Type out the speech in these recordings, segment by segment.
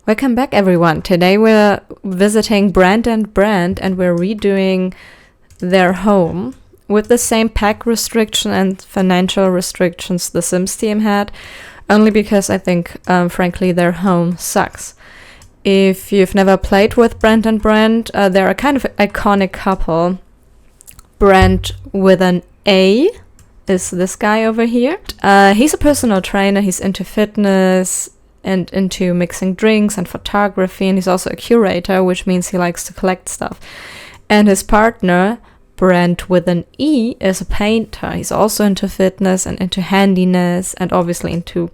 Welcome back, everyone. Today we're visiting Brent and Brant, and we're redoing their home with the same pack restriction and financial restrictions the Sims team had, only because I think, frankly, their home sucks. If you've never played with Brent and Brant, they're a kind of iconic couple. Brent with an A is this guy over here. He's a personal trainer. He's into fitness and into mixing drinks and photography, and he's also a curator, which means he likes to collect stuff. And his partner, Brent with an E, is a painter. He's also into fitness and into handiness and obviously into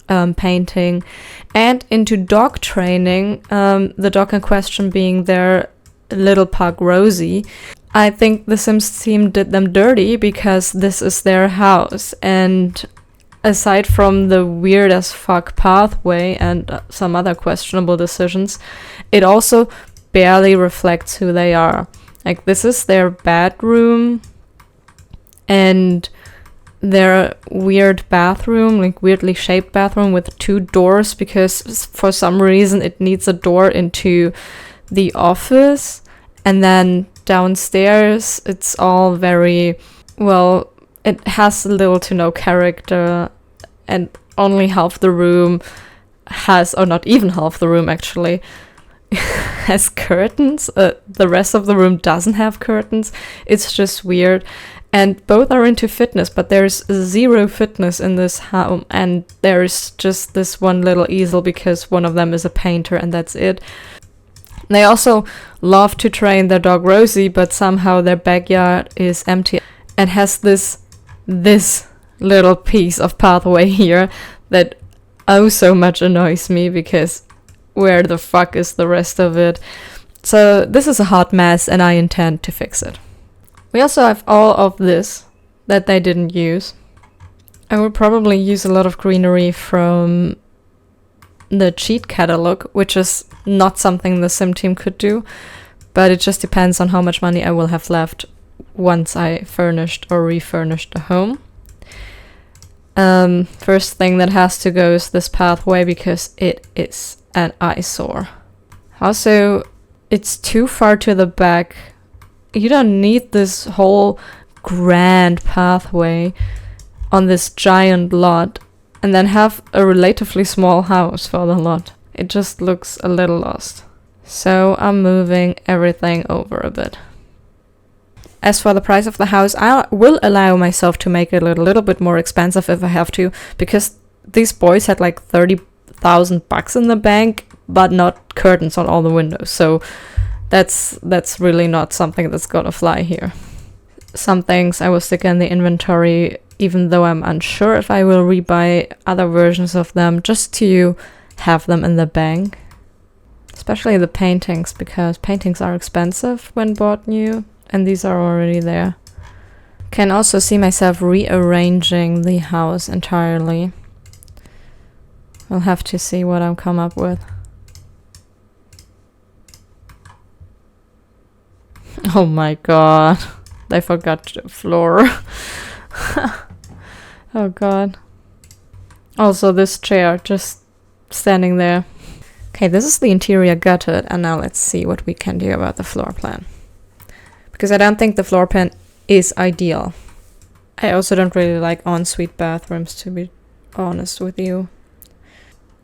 painting and into dog training, the dog in question being their little pug Rosie. I think the Sims team did them dirty because this is their house, and aside from the weird as fuck pathway and some other questionable decisions, it also barely reflects who they are. Like, this is their bedroom and their weird bathroom, like weirdly shaped bathroom with two doors because for some reason it needs a door into the office. And then downstairs it's all very, well, it has little to no character, and only half the room has, or not even half the room actually, has curtains. The rest of the room doesn't have curtains. It's just weird. And both are into fitness, but there's zero fitness in this home. And there's just this one little easel because one of them is a painter, and that's it. They also love to train their dog Rosie, but somehow their backyard is empty and has this little piece of pathway here that oh so much annoys me, because where the fuck is the rest of it? So this is a hot mess, and I intend to fix it. We also have all of this that they didn't use. I will probably use a lot of greenery from the cheat catalog, which is not something the Sim team could do, but it just depends on how much money I will have left once I furnished or refurnished the home. First thing that has to go is this pathway because it is an eyesore. Also, it's too far to the back. You don't need this whole grand pathway on this giant lot and then have a relatively small house for the lot. It just looks a little lost. So I'm moving everything over a bit. As for the price of the house, I will allow myself to make it a little bit more expensive if I have to, because these boys had like 30,000 bucks in the bank, but not curtains on all the windows. So that's really not something that's gonna fly here. Some things I will stick in the inventory, even though I'm unsure if I will rebuy other versions of them, just to have them in the bank. Especially the paintings, because paintings are expensive when bought new, and these are already there. Can also see myself rearranging the house entirely. I'll have to see what I'll come up with. Oh my god, I forgot the floor. Oh god. Also this chair just standing there. Okay, this is the interior gutted, and now let's see what we can do about the floor plan. Because I don't think the floor plan is ideal. I also don't really like ensuite bathrooms, to be honest with you.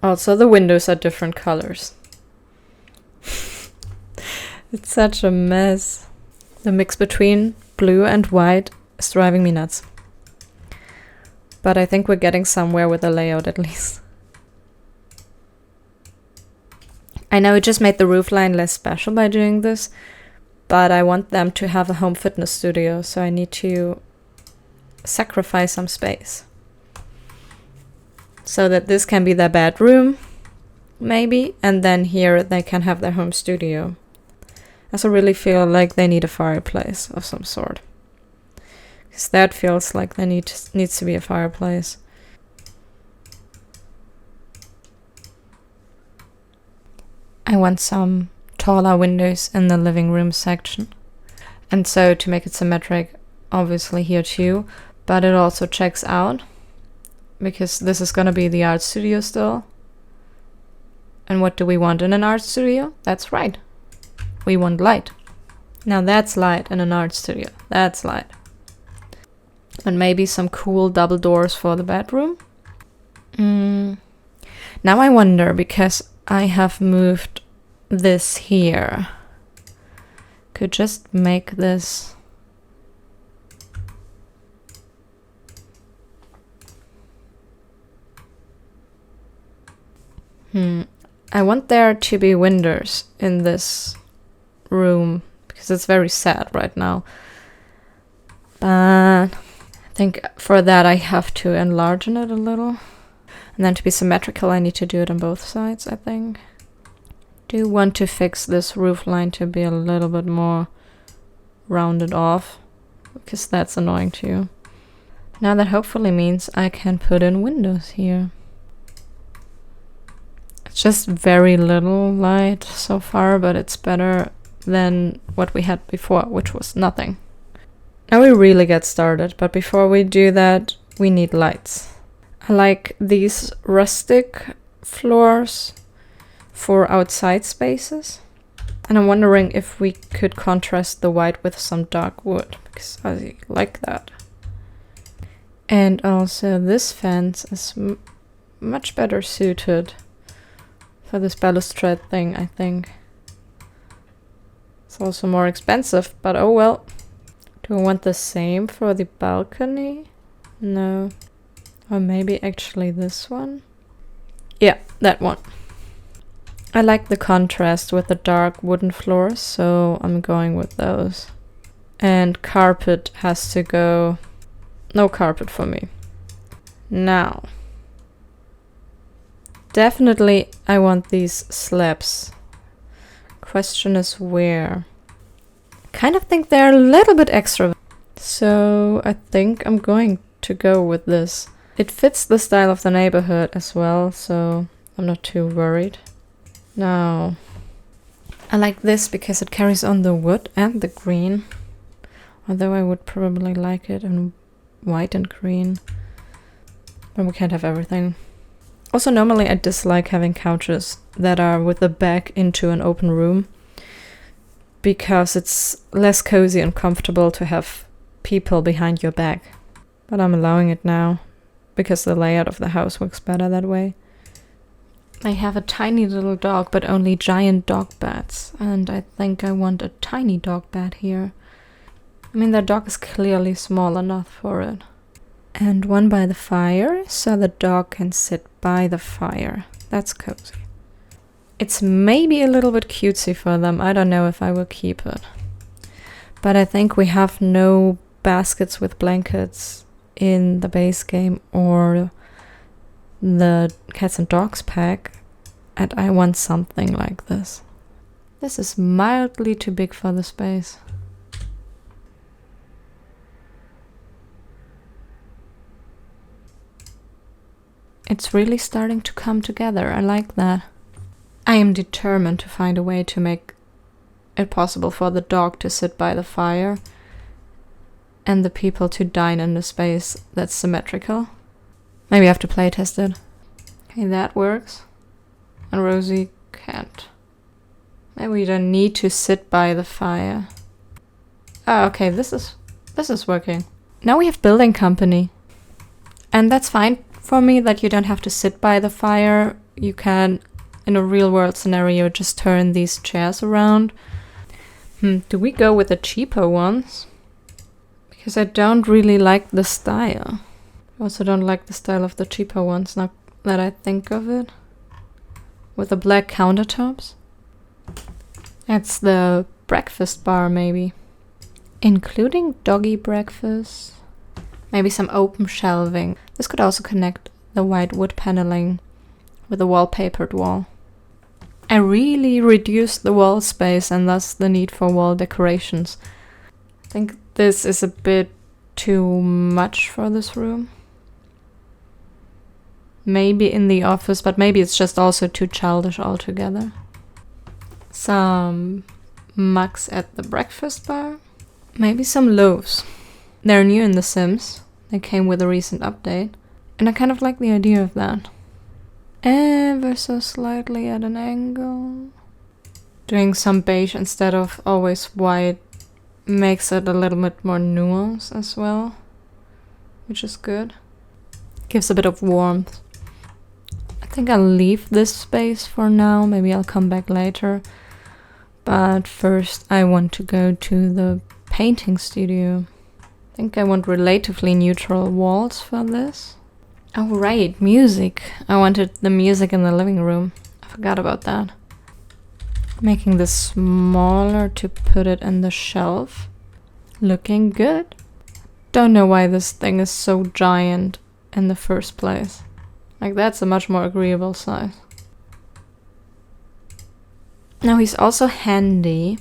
Also, the windows are different colors. It's such a mess. The mix between blue and white is driving me nuts. But I think we're getting somewhere with the layout at least. I know it just made the roofline less special by doing this, but I want them to have a home fitness studio, so I need to sacrifice some space. So that this can be their bedroom, maybe, and then here they can have their home studio. I also really feel like they need a fireplace of some sort. Because that feels like there needs to be a fireplace. I want some taller windows in the living room section. And so to make it symmetric, obviously here too, but it also checks out because this is gonna be the art studio still. And what do we want in an art studio? That's right. We want light. Now that's light in an art studio. That's light. And maybe some cool double doors for the bedroom. Now I wonder, because I have moved this here, could just make this I want there to be windows in this room because it's very sad right now. But I think for that I have to enlarge it a little. And then to be symmetrical I need to do it on both sides, I think. Do want to fix this roof line to be a little bit more rounded off, because that's annoying too. Now that hopefully means I can put in windows here. It's just very little light so far, but it's better than what we had before, which was nothing. Now we really get started, but before we do that, we need lights. I like these rustic floors for outside spaces. And I'm wondering if we could contrast the white with some dark wood, because I like that. And also this fence is much better suited for this balustrade thing, I think. It's also more expensive, but oh well. Do I want the same for the balcony? No. Or maybe actually this one? Yeah, that one. I like the contrast with the dark wooden floors, so I'm going with those. And carpet has to go... No carpet for me. Now. Definitely I want these slabs. Question is where. Kind of think they're a little bit extra. So I think I'm going to go with this. It fits the style of the neighborhood as well, so I'm not too worried. Now, I like this because it carries on the wood and the green. Although I would probably like it in white and green. But we can't have everything. Also, normally I dislike having couches that are with the back into an open room, because it's less cozy and comfortable to have people behind your back. But I'm allowing it now, because the layout of the house works better that way. I have a tiny little dog, but only giant dog beds, and I think I want a tiny dog bed here. I mean, the dog is clearly small enough for it. And one by the fire, so the dog can sit by the fire. That's cozy. It's maybe a little bit cutesy for them. I don't know if I will keep it. But I think we have no baskets with blankets in the base game or the cats and dogs pack. And I want something like this. This is mildly too big for the space. It's really starting to come together. I like that. I am determined to find a way to make it possible for the dog to sit by the fire and the people to dine in a space that's symmetrical. Maybe I have to playtest it. Okay, that works. And Rosie can't. Maybe we don't need to sit by the fire. Oh, okay, this is working. Now we have building company. And that's fine for me that you don't have to sit by the fire. You can, in a real world scenario, just turn these chairs around. Do we go with the cheaper ones? Because I don't really like the style. I also don't like the style of the cheaper ones, now that I think of it. With the black countertops. That's the breakfast bar, maybe. Including doggy breakfast. Maybe some open shelving. This could also connect the white wood paneling with the wallpapered wall. I really reduced the wall space and thus the need for wall decorations. I think this is a bit too much for this room. Maybe in the office, but maybe it's just also too childish altogether. Some mugs at the breakfast bar. Maybe some loaves. They're new in The Sims. They came with a recent update. And I kind of like the idea of that. ever so slightly at an angle. Doing some beige instead of always white makes it a little bit more nuanced as well, which is good. Gives a bit of warmth. I think I'll leave this space for now. Maybe I'll come back later. But first I want to go to the painting studio. I think I want relatively neutral walls for this. Oh right, music. I wanted the music in the living room. I forgot about that. Making this smaller to put it in the shelf. Looking good. Don't know why this thing is so giant in the first place. Like, that's a much more agreeable size. Now he's also handy.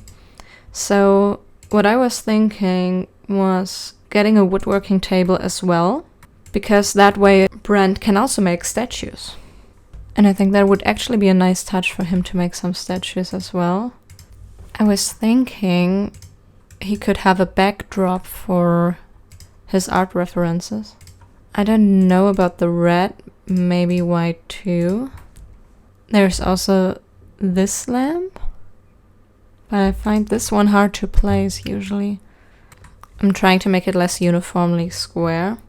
So what I was thinking was getting a woodworking table as well, because that way Brent can also make statues. And I think that would actually be a nice touch for him to make some statues as well. I was thinking he could have a backdrop for his art references. I don't know about the red, maybe white too. There's also this lamp, but I find this one hard to place usually. I'm trying to make it less uniformly square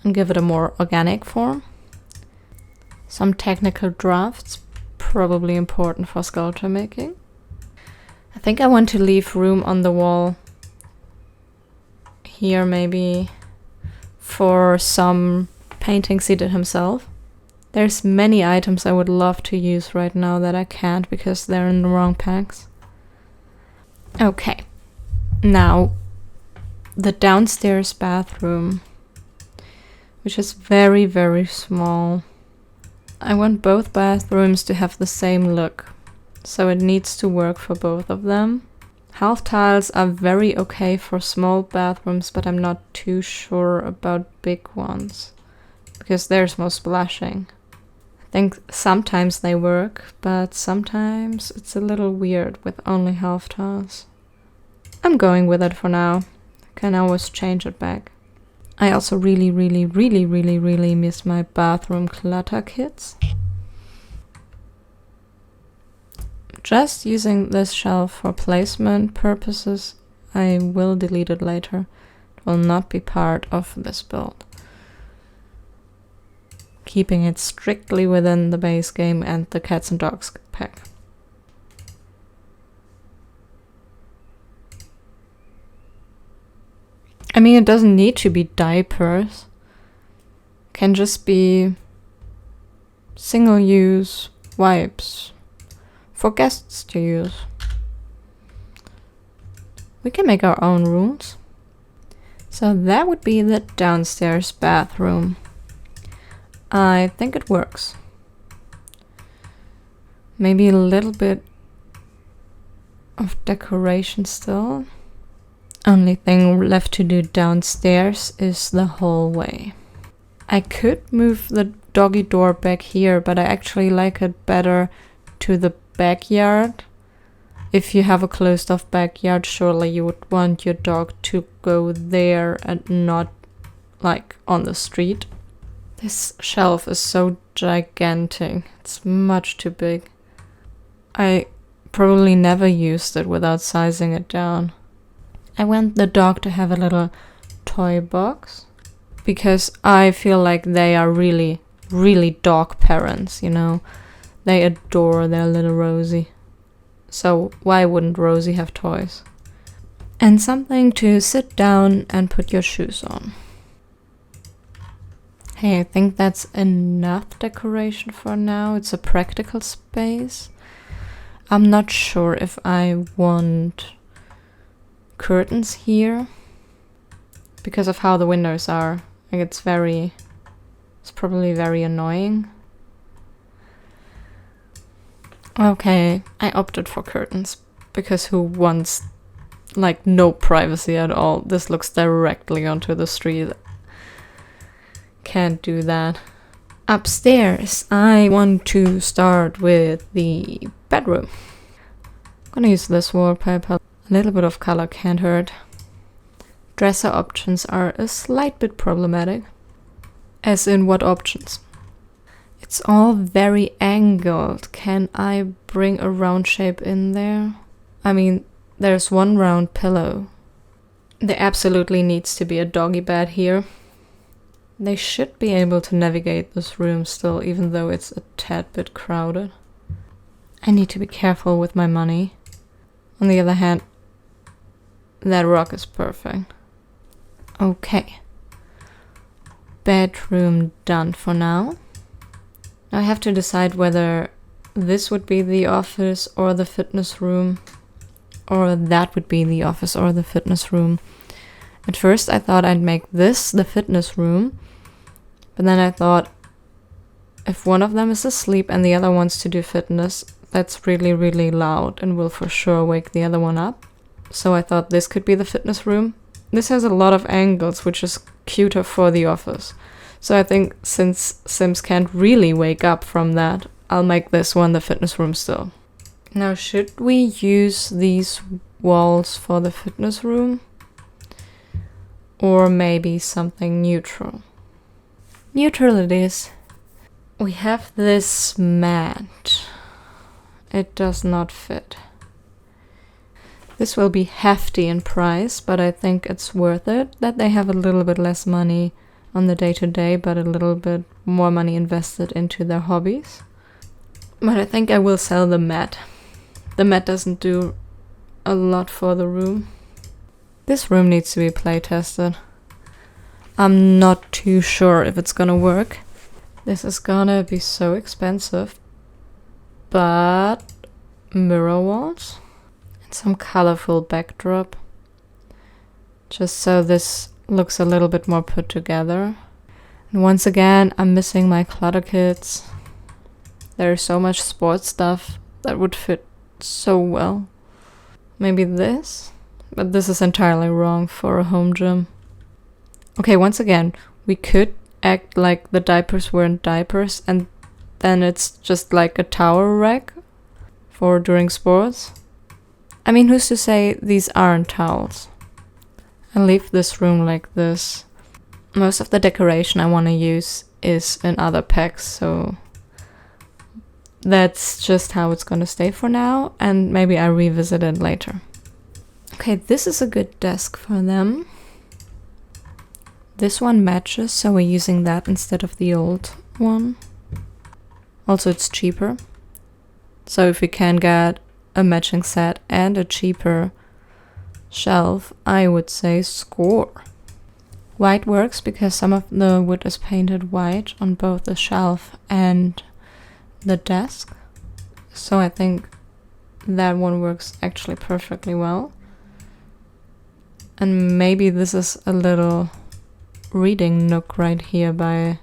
and give it a more organic form. Some technical drafts, probably important for sculpture making. I think I want to leave room on the wall here maybe for some paintings he did himself. There's many items I would love to use right now that I can't because they're in the wrong packs. Okay, now the downstairs bathroom, which is very, very small. I want both bathrooms to have the same look, so it needs to work for both of them. Half tiles are very okay for small bathrooms, but I'm not too sure about big ones, because there's more splashing. I think sometimes they work, but sometimes it's a little weird with only half tiles. I'm going with it for now. I can always change it back. I also really miss my bathroom clutter kits. Just using this shelf for placement purposes. I will delete it later. It will not be part of this build. Keeping it strictly within the base game and the cats and dogs pack. I mean, it doesn't need to be diapers. It can just be single-use wipes for guests to use. We can make our own rooms. So that would be the downstairs bathroom. I think it works. Maybe a little bit of decoration still. Only thing left to do downstairs is the hallway. I could move the doggy door back here, but I actually like it better to the backyard. If you have a closed off backyard, surely you would want your dog to go there and not like on the street. This shelf is so gigantic. It's much too big. I probably never used it without sizing it down. I want the dog to have a little toy box because I feel like they are really dog parents, you know. They adore their little Rosie. So why wouldn't Rosie have toys? And something to sit down and put your shoes on. Hey, I think that's enough decoration for now. It's a practical space. I'm not sure if I want curtains here because of how the windows are. Like it's probably very annoying. Okay, I opted for curtains because who wants like no privacy at all? This looks directly onto the street. Can't do that. Upstairs, I want to start with the bedroom. I'm gonna use this wallpaper. A little bit of color can't hurt. Dresser options are a slight bit problematic. As in what options? It's all very angled. Can I bring a round shape in there? I mean, there's one round pillow. There absolutely needs to be a doggy bed here. They should be able to navigate this room still, even though it's a tad bit crowded. I need to be careful with my money. On the other hand, that rock is perfect. Okay. Bedroom done for now. I have to decide whether this would be the office or the fitness room, or that would be the office or the fitness room. At first I thought I'd make this the fitness room, but then I thought if one of them is asleep and the other wants to do fitness, that's really, really loud and will for sure wake the other one up. So I thought this could be the fitness room. This has a lot of angles, which is cuter for the office. So I think since Sims can't really wake up from that, I'll make this one the fitness room still. Now, should we use these walls for the fitness room? Or maybe something neutral? Neutral it is. We have this mat. It does not fit. This will be hefty in price, but I think it's worth it that they have a little bit less money on the day-to-day, but a little bit more money invested into their hobbies. But I think I will sell the mat. The mat doesn't do a lot for the room. This room needs to be play tested. I'm not too sure if it's gonna work. This is gonna be so expensive. But mirror walls and some colorful backdrop. Just so this looks a little bit more put together. And once again, I'm missing my clutter kits. There's so much sports stuff that would fit so well. Maybe this? But this is entirely wrong for a home gym. Okay, once again, we could act like the diapers weren't diapers and then it's just like a tower rack for during sports. I mean, who's to say these aren't towels? I'll leave this room like this. Most of the decoration I want to use is in other packs, so that's just how it's gonna stay for now, and maybe I revisit it later. Okay, this is a good desk for them. This one matches, so we're using that instead of the old one. Also, it's cheaper. So if we can get a matching set and a cheaper shelf, I would say score. White works because some of the wood is painted white on both the shelf and the desk. So I think that one works actually perfectly well. And maybe this is a little reading nook right here by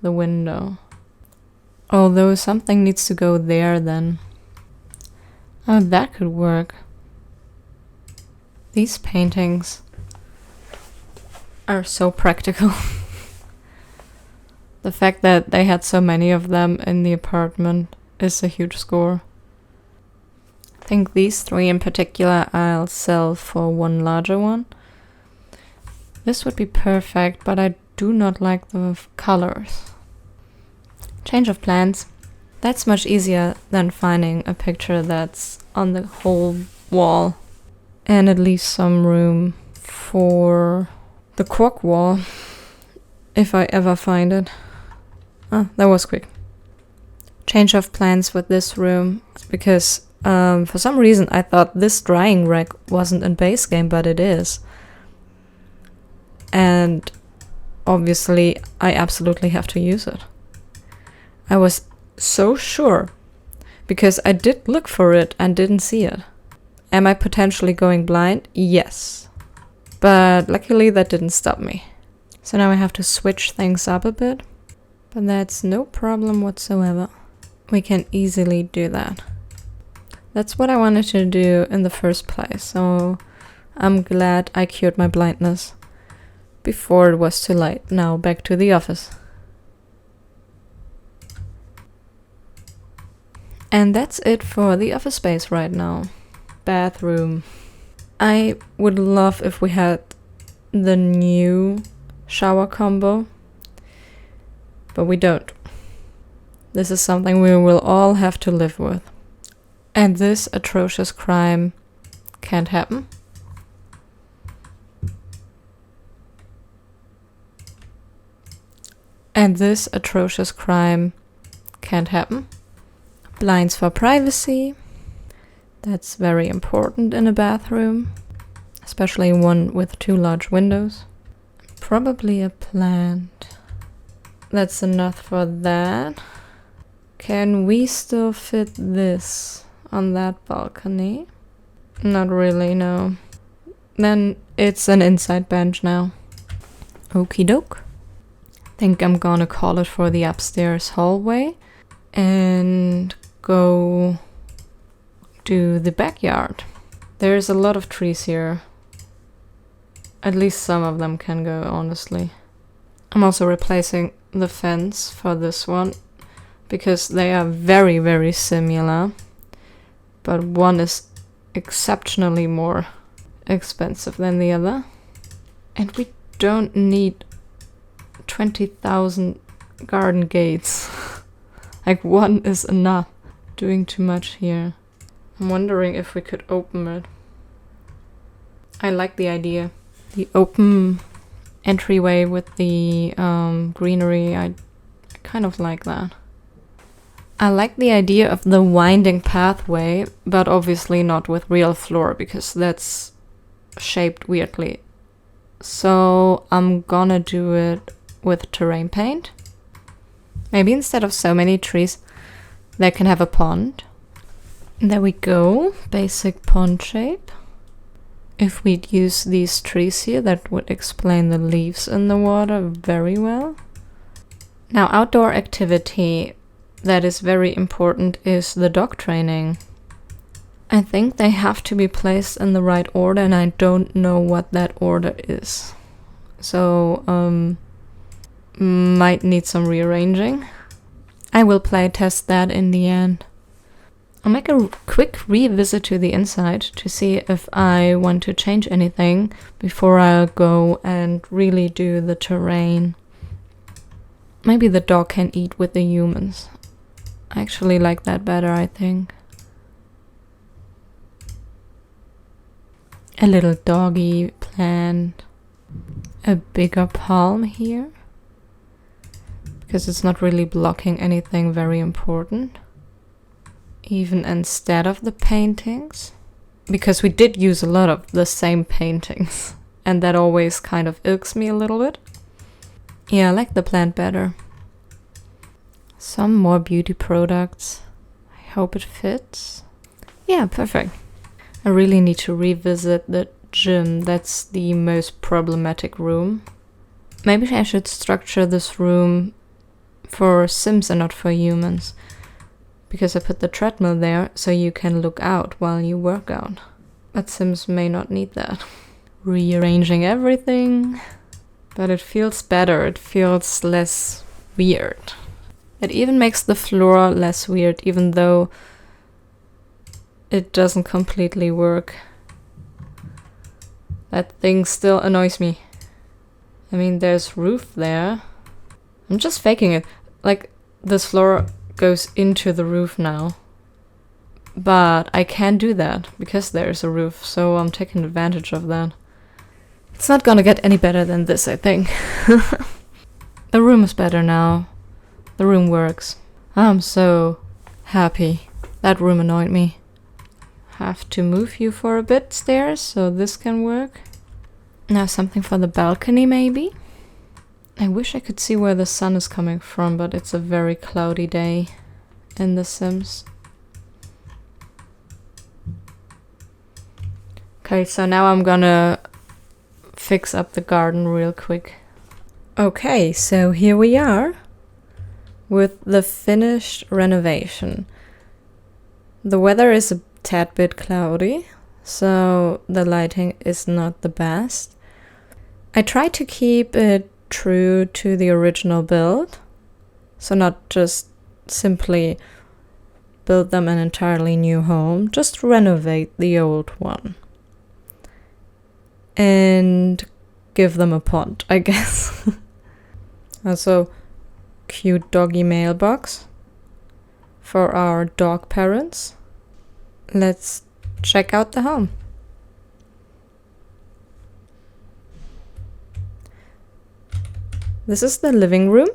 the window. Although something needs to go there then. Oh, that could work. These paintings are so practical. The fact that they had so many of them in the apartment is a huge score. I think these three in particular I'll sell for one larger one. This would be perfect, but I do not like the colors. Change of plans. That's much easier than finding a picture that's on the whole wall. And it leaves some room for the cork wall, if I ever find it. Oh, that was quick. Change of plans with this room, because for some reason I thought this drying rack wasn't in base game, but it is. And obviously I absolutely have to use it. I was so sure, because I did look for it and didn't see it. Am I potentially going blind? Yes. But luckily that didn't stop me. So now I have to switch things up a bit. But that's no problem whatsoever. We can easily do that. That's what I wanted to do in the first place. So I'm glad I cured my blindness before it was too late. Now back to the office. And that's it for the office space right now. Bathroom. I would love if we had the new shower combo, but we don't. This is something we will all have to live with. And this atrocious crime can't happen. And this atrocious crime can't happen. Blinds for privacy. That's very important in a bathroom, especially one with 2 large windows. Probably a plant. That's enough for that. Can we still fit this on that balcony? Not really, no. Then it's an inside bench now. Okie doke. Think I'm gonna call it for the upstairs hallway and go do the backyard. There's a lot of trees here. At least some of them can go, honestly. I'm also replacing the fence for this one because they are very, very similar, but one is exceptionally more expensive than the other. And we don't need 20,000 garden gates. Like, one is enough. Doing too much here. I'm wondering if we could open it. I like the idea. The open entryway with the greenery, I kind of like that. I like the idea of the winding pathway, but obviously not with real floor because that's shaped weirdly. So I'm gonna do it with terrain paint. Maybe instead of so many trees, they can have a pond. There we go, basic pond shape. If we'd use these trees here, that would explain the leaves in the water very well. Now, outdoor activity that is very important is the dog training. I think they have to be placed in the right order, and I don't know what that order is. So, might need some rearranging. I will play test that in the end. I'll make a quick revisit to the inside to see if I want to change anything before I go and really do the terrain. Maybe the dog can eat with the humans. I actually like that better, I think. A little doggy plant. A bigger palm here. Because it's not really blocking anything very important. Even instead of the paintings. Because we did use a lot of the same paintings. And that always kind of irks me a little bit. Yeah, I like the plant better. Some more beauty products. I hope it fits. Yeah, perfect. I really need to revisit the gym. That's the most problematic room. Maybe I should structure this room for Sims and not for humans. Because I put the treadmill there so you can look out while you work out. But Sims may not need that. Rearranging everything. But it feels better. It feels less weird. It even makes the floor less weird, even though it doesn't completely work. That thing still annoys me. I mean, there's roof there. I'm just faking it. Like, this floor goes into the roof now. But I can't do that because there's a roof, so I'm taking advantage of that. It's not gonna get any better than this, I think. The room is better now. The room works. I'm so happy. That room annoyed me. Have to move you for a bit stairs so this can work. Now something for the balcony maybe. I wish I could see where the sun is coming from, but it's a very cloudy day in The Sims. Okay, so now I'm gonna fix up the garden real quick. Okay, so here we are with the finished renovation. The weather is a tad bit cloudy, so the lighting is not the best. I tried to keep it true to the original build, so not just simply build them an entirely new home, just renovate the old one and give them a pond, I guess. Also, cute doggy mailbox. for our dog parents. Let's check out the home. This is the living room.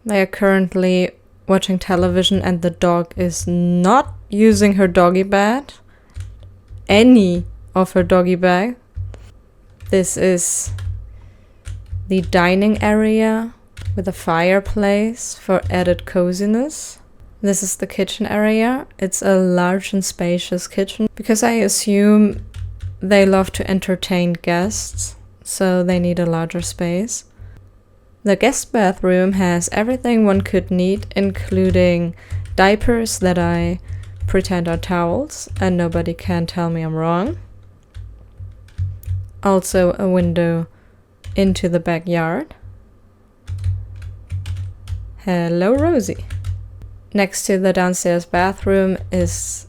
They are currently watching television and the dog is not using her doggy bag. Any of her doggy bag. This is the dining area with a fireplace for added coziness. This is the kitchen area. It's a large and spacious kitchen because I assume they love to entertain guests, so they need a larger space. The guest bathroom has everything one could need, including diapers that I pretend are towels, and nobody can tell me I'm wrong. Also a window into the backyard. Hello, Rosie. Next to the downstairs bathroom is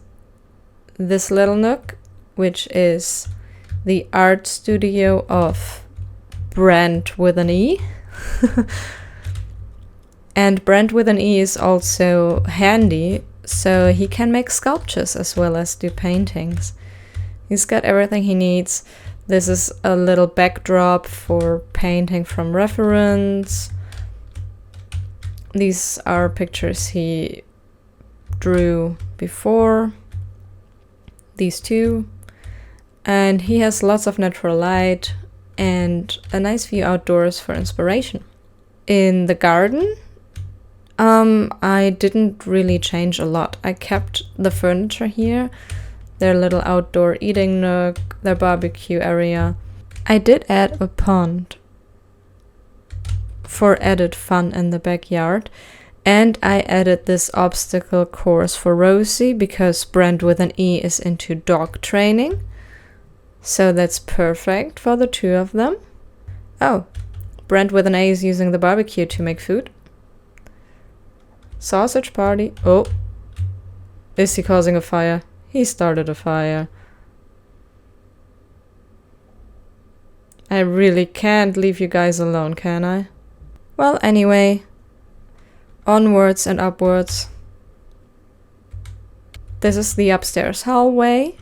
this little nook, which is the art studio of Brent with an E. And Brent with an E is also handy, so he can make sculptures as well as do paintings. He's got everything he needs. This is a little backdrop for painting from reference. These are pictures he drew before. These two. And he has lots of natural light and a nice view outdoors for inspiration. In the garden, I didn't really change a lot. I kept the furniture here, their little outdoor eating nook, their barbecue area. I did add a pond for added fun in the backyard, and I added this obstacle course for Rosie because Brent with an E is into dog training. So that's perfect for the two of them. Oh, Brent with an A is using the barbecue to make food. Sausage party. Oh, is he causing a fire? He started a fire. I really can't leave you guys alone, can I? Well, anyway, onwards and upwards. This is the upstairs hallway.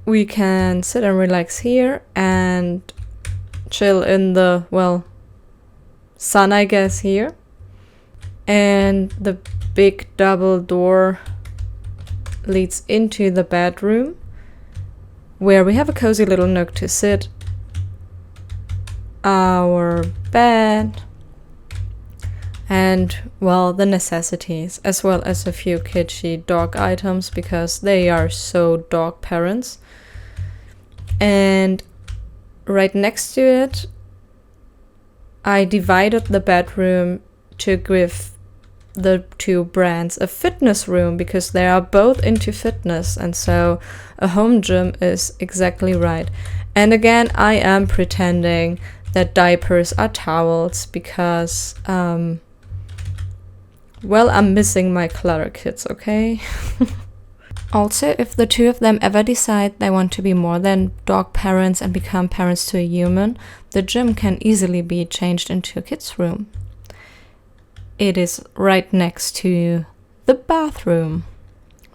We can sit and relax here and chill in the, well, sun, I guess, here. And the big double door leads into the bedroom, where we have a cozy little nook to sit, our bed, and, well, the necessities, as well as a few kitschy dog items because they are so dog parents. And right next to it, I divided the bedroom to give the two brands a fitness room because they are both into fitness, and so a home gym is exactly right. And again, I am pretending that diapers are towels because, well, I'm missing my clutter kits, okay? Also, if the two of them ever decide they want to be more than dog parents and become parents to a human, the gym can easily be changed into a kids' room. It is right next to the bathroom.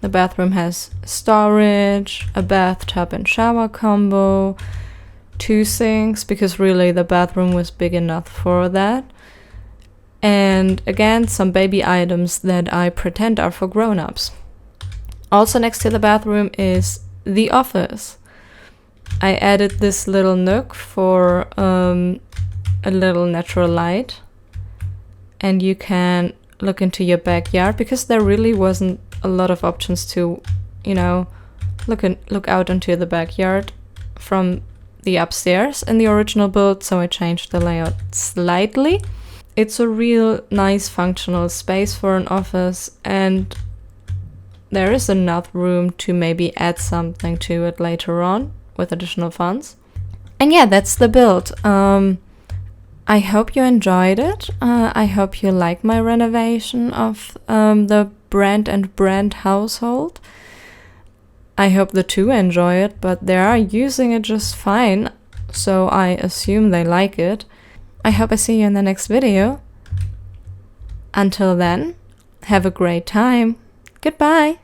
The bathroom has storage, a bathtub and shower combo, 2 sinks, because really the bathroom was big enough for that. And again, some baby items that I pretend are for grown-ups. Also next to the bathroom is the office. I added this little nook for a little natural light. And you can look into your backyard because there really wasn't a lot of options to, you know, look out into the backyard from the upstairs in the original build, so I changed the layout slightly. It's a real nice functional space for an office, and there is enough room to maybe add something to it later on with additional funds. And yeah, that's the build. I hope you enjoyed it. I hope you like my renovation of the Brent and Brant household. I hope the two enjoy it, but they are using it just fine, so I assume they like it. I hope I see you in the next video. Until then, have a great time. Goodbye.